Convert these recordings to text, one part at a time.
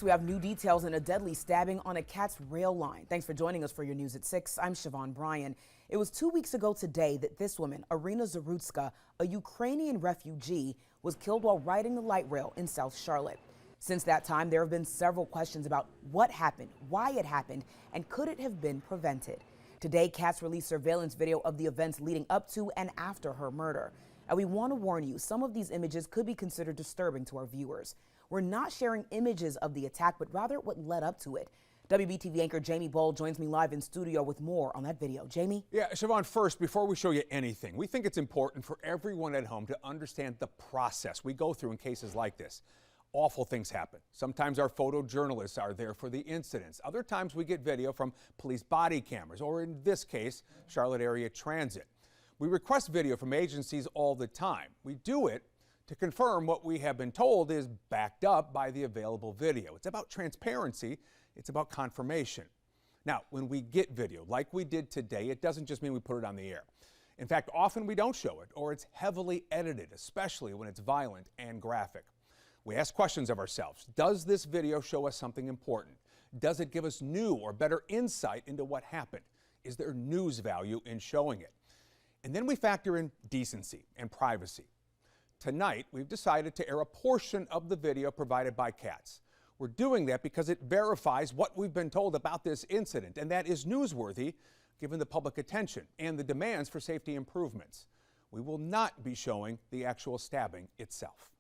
We have new details in a deadly stabbing on a Katz rail line. Thanks for joining us for your news at 6. I'm Siobhan Bryan. It was 2 weeks ago today that this woman, Irina Zarutska, a Ukrainian refugee, was killed while riding the light rail in South Charlotte. Since that time, there have been several questions about what happened, why it happened, and could it have been prevented. Today, Katz released surveillance video of the events leading up to and after her murder. And we want to warn you, some of these images could be considered disturbing to our viewers. We're not sharing images of the attack, but rather what led up to it. WBTV anchor Jamie Boll joins me live in studio with more on that video. Jamie? Yeah, Siobhan, first, before we show you anything, we think it's important for everyone at home to understand the process we go through in cases like this. Awful things happen. Sometimes our photojournalists are there for the incidents. Other times we get video from police body cameras, or in this case, Charlotte Area Transit. We request video from agencies all the time. We do it to confirm what we have been told is backed up by the available video. It's about transparency. It's about confirmation. Now, when we get video like we did today, it doesn't just mean we put it on the air. In fact, often we don't show it, or it's heavily edited, especially when it's violent and graphic. We ask questions of ourselves. Does this video show us something important? Does it give us new or better insight into what happened? Is there news value in showing it? And then we factor in decency and privacy. Tonight, we've decided to air a portion of the video provided by Katz. We're doing that because it verifies what we've been told about this incident, and that is newsworthy given the public attention and the demands for safety improvements. We will not be showing the actual stabbing itself.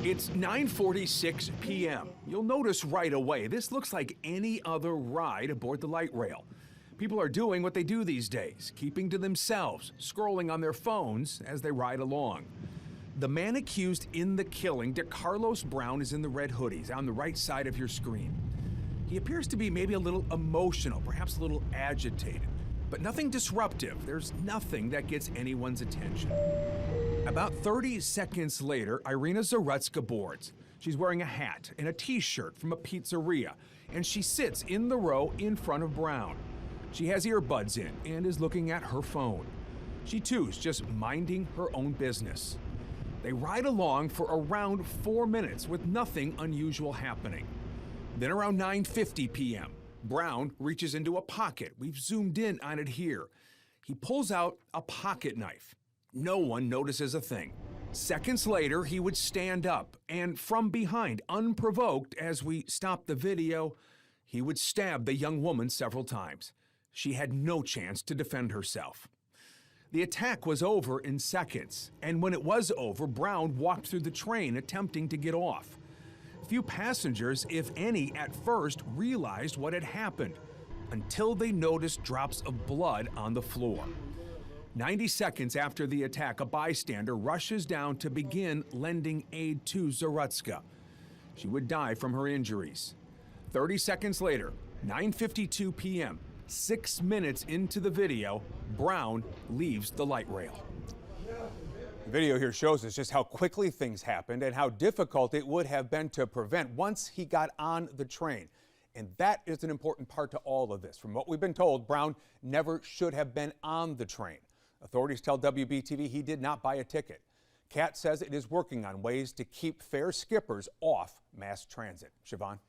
It's 9:46 p.m. You'll notice right away this looks like any other ride aboard the light rail. People are doing what they do these days, keeping to themselves, scrolling on their phones as they ride along. The man accused in the killing, DeCarlos Brown, is in the red hoodies on the right side of your screen. He appears to be maybe a little emotional, perhaps a little agitated, but nothing disruptive. There's nothing that gets anyone's attention. About 30 seconds later, Irina Zarutska boards. She's wearing a hat and a t-shirt from a pizzeria, and she sits in the row in front of Brown. She has earbuds in and is looking at her phone. She too is just minding her own business. They ride along for around 4 minutes with nothing unusual happening. Then around 9:50 p.m., Brown reaches into a pocket. We've zoomed in on it here. He pulls out a pocket knife. No one notices a thing. Seconds later, he would stand up and from behind, unprovoked as we stop the video, he would stab the young woman several times. She had no chance to defend herself. The attack was over in seconds, and when it was over, Brown walked through the train attempting to get off. Few passengers, if any, at first realized what had happened until they noticed drops of blood on the floor. 90 seconds after the attack, a bystander rushes down to begin lending aid to Zarutska. She would die from her injuries. 30 seconds later, 9:52 p.m., 6 minutes into the video, Brown leaves the light rail. The video here shows us just how quickly things happened and how difficult it would have been to prevent once he got on the train. And that is an important part to all of this. From what we've been told, Brown never should have been on the train. Authorities tell WBTV he did not buy a ticket. Katz says it is working on ways to keep fare skippers off mass transit. Siobhan?